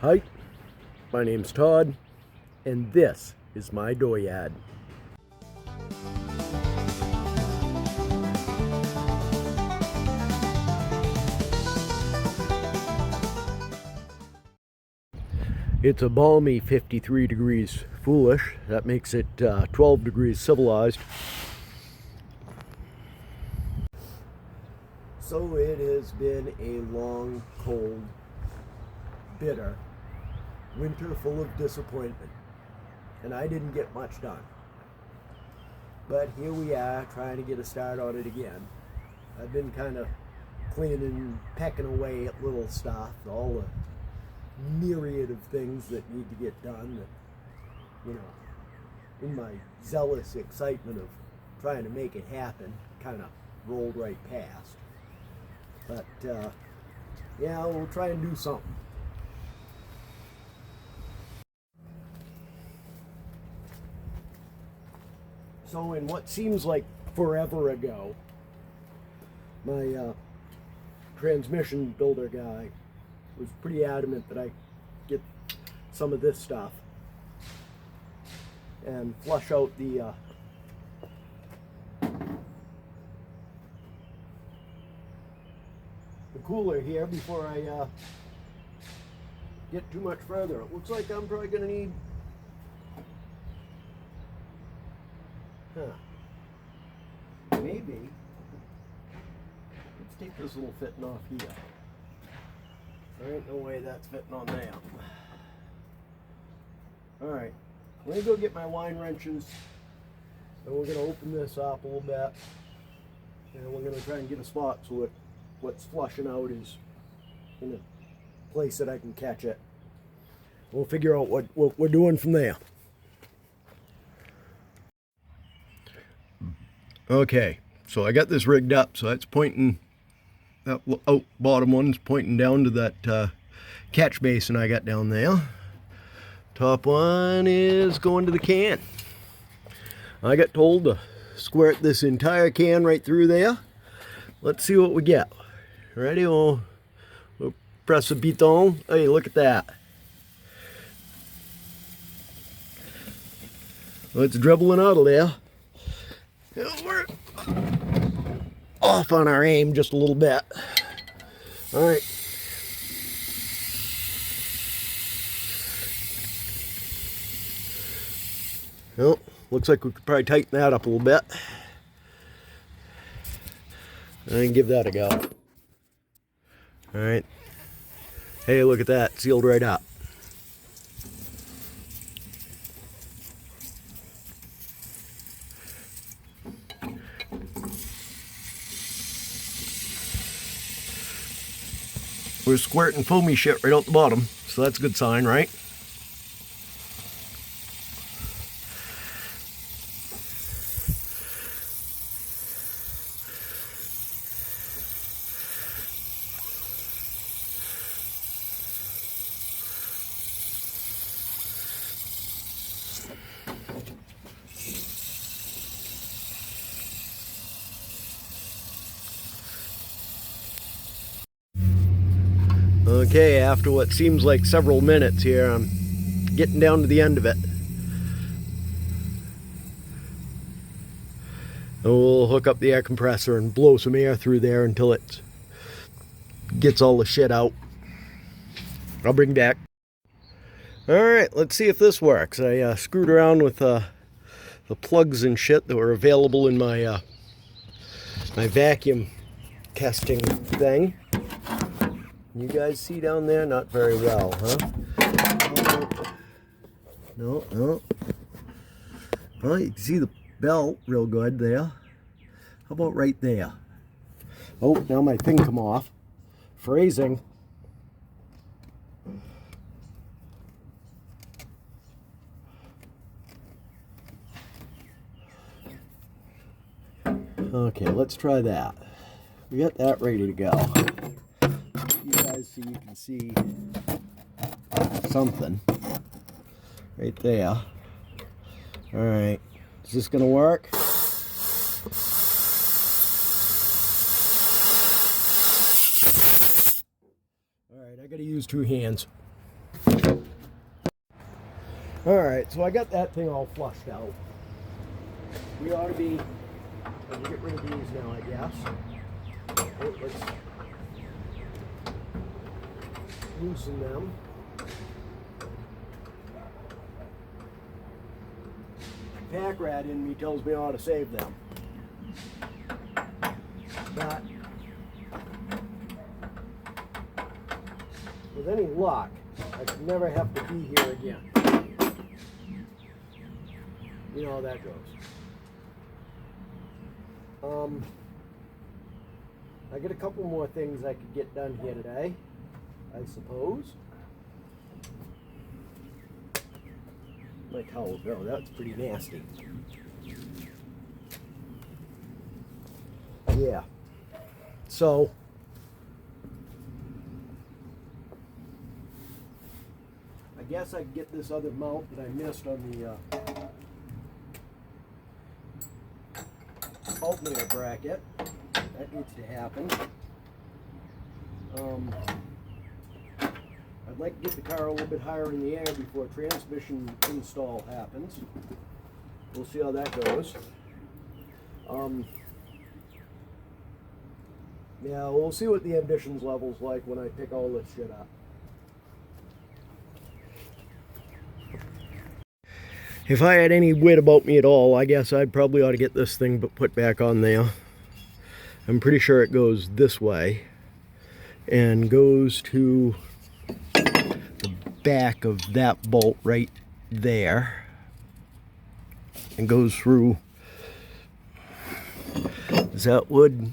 Hi, my name's Todd, and this is my dooryard. It's a balmy 53 degrees foolish. That makes it 12 degrees civilized. So it has been a long, cold, bitter winter full of disappointment, and I didn't get much done. But here we are trying to get a start on it again. I've been kind of cleaning, pecking away at little stuff, all the myriad of things that need to get done that, you know, in my zealous excitement of trying to make it happen, kind of rolled right past. But yeah, we'll try and do something. So in what seems like forever ago, my transmission builder guy was pretty adamant that I get some of this stuff and flush out the cooler here before I get too much further. It looks like I'm probably going to need maybe let's take this little fitting off here. There ain't no way that's fitting on there. Alright, let me go get my wine wrenches, and we're going to open this up a little bit, and we're going to try and get a spot so what's flushing out is in a place that I can catch it. We'll figure out what we're doing from there. Okay, so I got this rigged up, so that's pointing, that bottom one's pointing down to that catch basin I got down there. Top one is going to the can. I got told to squirt this entire can right through there. Let's see what we get. Ready? We'll press the button. Hey, look at that. Well, it's dribbling out of there. We're off on our aim just a little bit. All right. Well, looks like we could probably tighten that up a little bit. And give that a go. All right. Hey, look at that. Sealed right up. We're squirting foamy shit right out the bottom, so that's a good sign, right? Okay, after what seems like several minutes here, I'm getting down to the end of it. And we'll hook up the air compressor and blow some air through there until it gets all the shit out. I'll bring back. Alright, let's see if this works. I screwed around with the plugs and shit that were available in my my vacuum testing thing. You guys see down there? Not very well, huh? No. Well, you can see the belt real good there. How about right there? Oh, now my thing come off. Phrasing. Okay, let's try that. We got that ready to go. You guys so you can see something right there. Alright, is this gonna work? Alright, I gotta use two hands. Alright, so I got that thing all flushed out. We ought to be, let's get rid of these now, I guess. Oh, let's loosen them. Pack rat in me tells me I ought to save them. But with any luck, I should never have to be here again. You know how that goes. I got a couple more things I could get done here today, I suppose. My towel, no, that's pretty nasty. Yeah. So, I guess I could get this other mount that I missed on the alternator bracket. That needs to happen. I'd like to get the car a little bit higher in the air before transmission install happens. We'll see how that goes. Yeah, we'll see what the ambitions level's like when I pick all this shit up. If I had any wit about me at all, I guess I'd probably ought to get this thing put back on there. I'm pretty sure it goes this way and goes to the back of that bolt right there and goes through. Is that wood?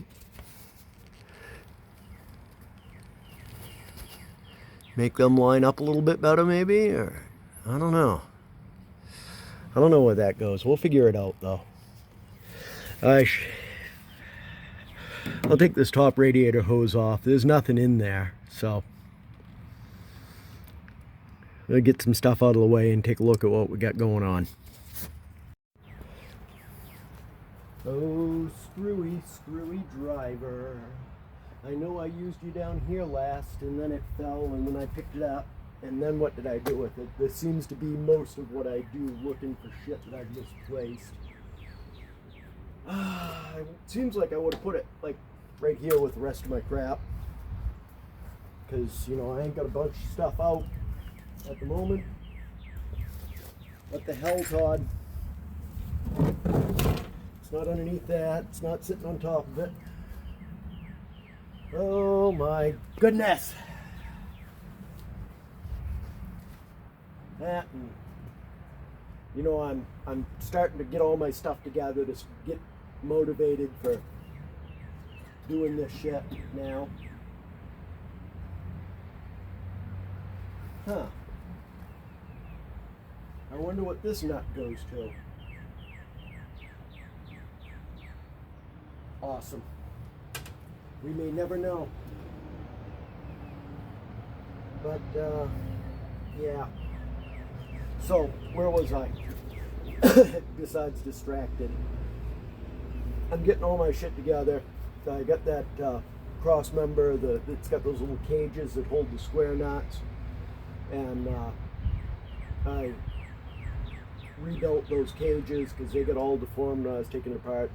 Make them line up a little bit better maybe, or I don't know. I don't know where that goes. We'll figure it out though. I'll take this top radiator hose off. There's nothing in there, so I'll get some stuff out of the way and take a look at what we got going on. Oh, screwy driver. I know I used you down here last, and then it fell, and then I picked it up, and then what did I do with it? This seems to be most of what I do, looking for shit that I've misplaced. It seems like I would have put it like right here with the rest of my crap, because you know I ain't got a bunch of stuff out at the moment. What the hell, Todd? It's not underneath that. It's not sitting on top of it. Oh my goodness! That, and, you know, I'm starting to get all my stuff together to get motivated for doing this shit now. Huh. I wonder what this nut goes to. Awesome. We may never know. But, yeah. So, where was I? Besides distracted. I'm getting all my shit together. I got that cross member that's got those little cages that hold the square nuts. And I rebuilt those cages because they got all deformed when I was taking it apart.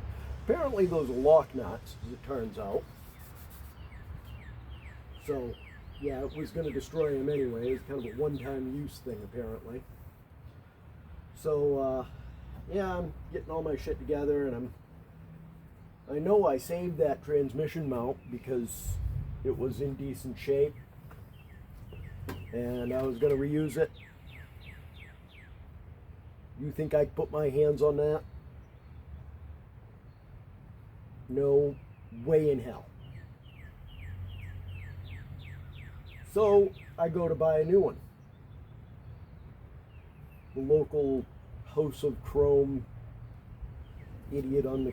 Apparently those are lock nuts, as it turns out. So, yeah, it was going to destroy them anyway. It's kind of a one-time use thing, apparently. So, yeah, I'm getting all my shit together, and I know I saved that transmission mount because it was in decent shape, and I was going to reuse it. You think I could put my hands on that? No way in hell. So I go to buy a new one. The local House of Chrome idiot on the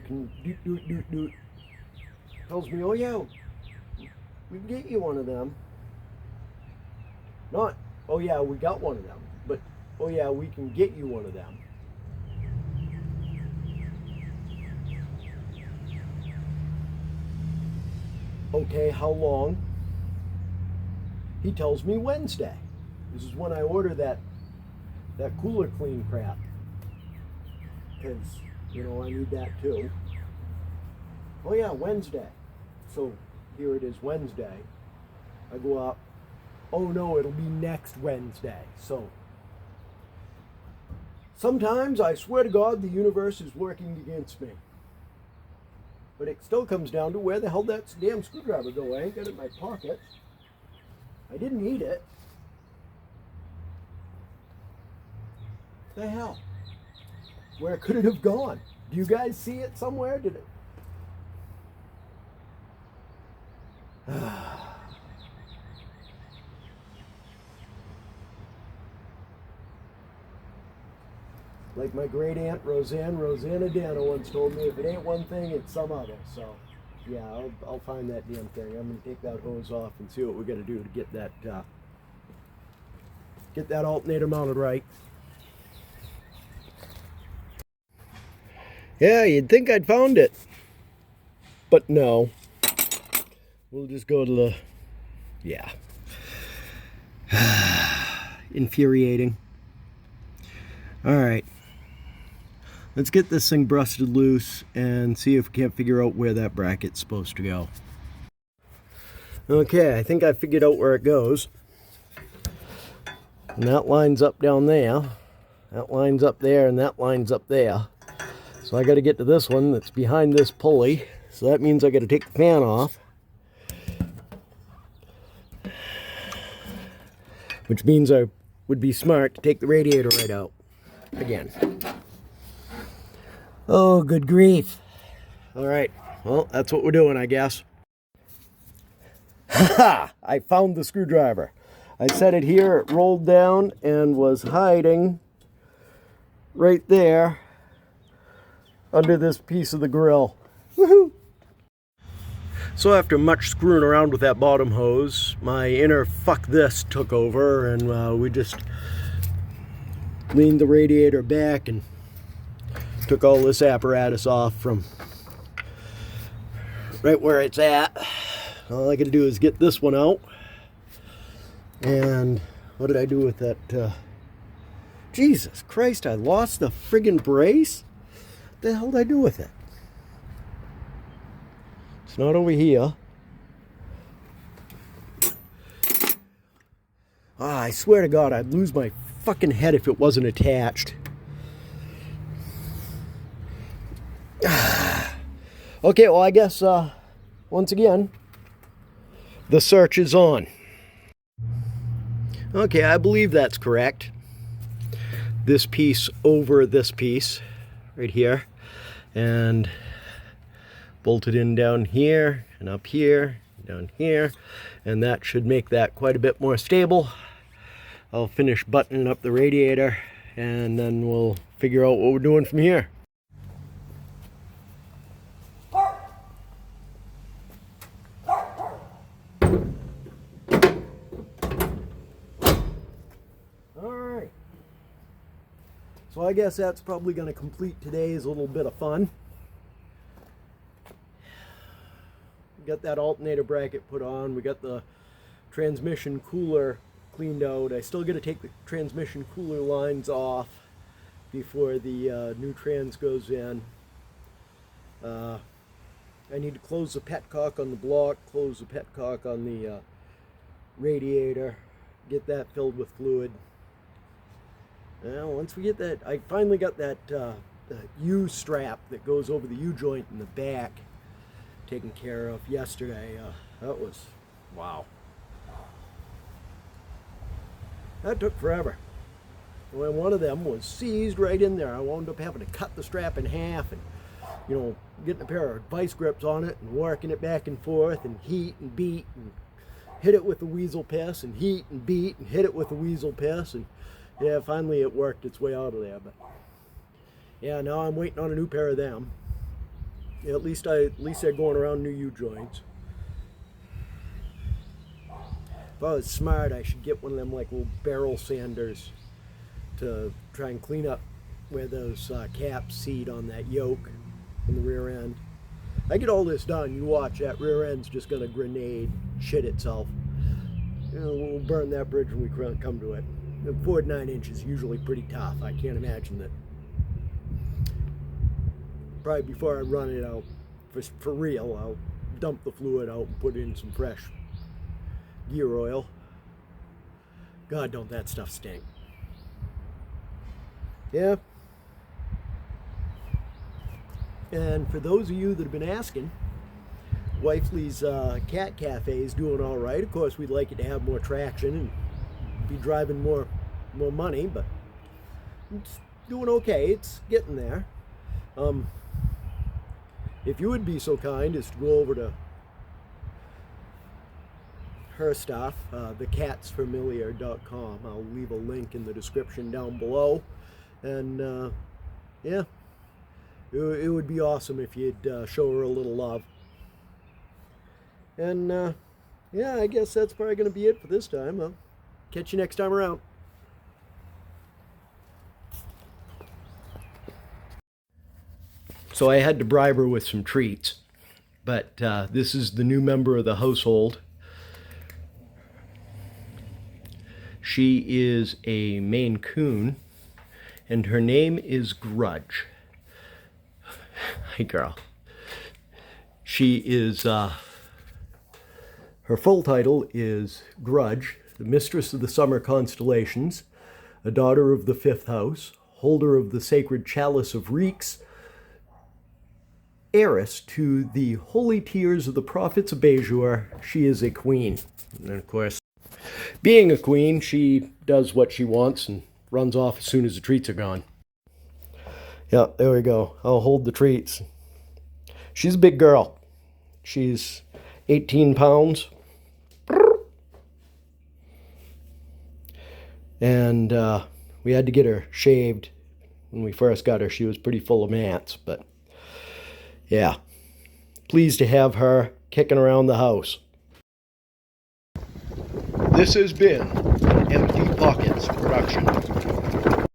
tells me, oh yeah, we can get you one of them. Not, oh yeah, we got one of them, but oh yeah, we can get you one of them. Okay, how long? He tells me Wednesday. This is when I order that that cooler clean crap. Because, you know, I need that too. Oh yeah, Wednesday. So here it is Wednesday. I go up. Oh no, it'll be next Wednesday. So sometimes I swear to God the universe is working against me. But it still comes down to where the hell that damn screwdriver go. I ain't got it in my pocket. I didn't eat it. The hell? Where could it have gone? Do you guys see it somewhere? Did it? Like my great aunt Rosanna Dano once told me, if it ain't one thing, it's some other. So, yeah, I'll find that damn thing. I'm gonna take that hose off and see what we got to do to get that alternator mounted right. Yeah, you'd think I'd found it, but no. We'll just go to the, yeah. Infuriating. All right. Let's get this thing brusted loose and see if we can't figure out where that bracket's supposed to go. Okay, I think I figured out where it goes. And that lines up down there. That lines up there, and that lines up there. So I got to get to this one that's behind this pulley. So that means I got to take the fan off. Which means I would be smart to take the radiator right out again. Oh, good grief. All right, well, that's what we're doing, I guess. Ha! I found the screwdriver. I set it here, it rolled down and was hiding right there under this piece of the grill. Woohoo! So after much screwing around with that bottom hose, my inner fuck this took over, and we just leaned the radiator back and took all this apparatus off from right where it's at. All I gotta do is get this one out. And what did I do with that? Jesus Christ, I lost the friggin' brace? What the hell did I do with it? It's not over here. I swear to God, I'd lose my fucking head if it wasn't attached. Okay, well, I guess, once again, the search is on. Okay, I believe that's correct. This piece over this piece, right here, and bolted in down here, and up here, down here, and that should make that quite a bit more stable. I'll finish buttoning up the radiator, and then we'll figure out what we're doing from here. So I guess that's probably going to complete today's little bit of fun. We got that alternator bracket put on. We got the transmission cooler cleaned out. I still got to take the transmission cooler lines off before the new trans goes in. I need to close the petcock on the block, close the petcock on the radiator, get that filled with fluid. Now, once we get that, I finally got that U-strap that goes over the U-joint in the back taken care of yesterday. That was, wow. That took forever. When one of them was seized right in there, I wound up having to cut the strap in half and, you know, getting a pair of vice grips on it and working it back and forth and heat and beat and hit it with the weasel piss and heat and beat and hit it with the weasel piss, and yeah, finally it worked its way out of there. But yeah, now I'm waiting on a new pair of them. Yeah, at least they're going around new U-joints. If I was smart, I should get one of them like little barrel sanders to try and clean up where those caps seat on that yoke in the rear end. I get all this done, you watch, that rear end's just gonna grenade shit itself. You know, we'll burn that bridge when we come to it. 4 to 9 inches is usually pretty tough. I can't imagine that. Probably before I run it out, for real, I'll dump the fluid out and put in some fresh gear oil. God, don't that stuff stink. Yeah. And for those of you that have been asking, Wifely's cat cafe is doing all right. Of course, we'd like it to have more traction and be driving more money, but it's doing okay. It's getting there. If you would be so kind as to go over to her stuff, thecatsfamiliar.com. I'll leave a link in the description down below. And yeah, it would be awesome if you'd show her a little love. And yeah, I guess that's probably going to be it for this time. I'll catch you next time around. So I had to bribe her with some treats, but this is the new member of the household. She is a Maine Coon, and her name is Grudge. Hey, girl. She is, her full title is Grudge, the mistress of the summer constellations, a daughter of the 5th house, holder of the sacred chalice of reeks, heiress to the holy tears of the prophets of Bejor. She is a queen. And of course, being a queen, she does what she wants and runs off as soon as the treats are gone. Yeah, there we go. I'll hold the treats. She's a big girl. She's 18 pounds. And we had to get her shaved. When we first got her, she was pretty full of mats, but yeah, pleased to have her kicking around the house. This has been an Empty Pockets production.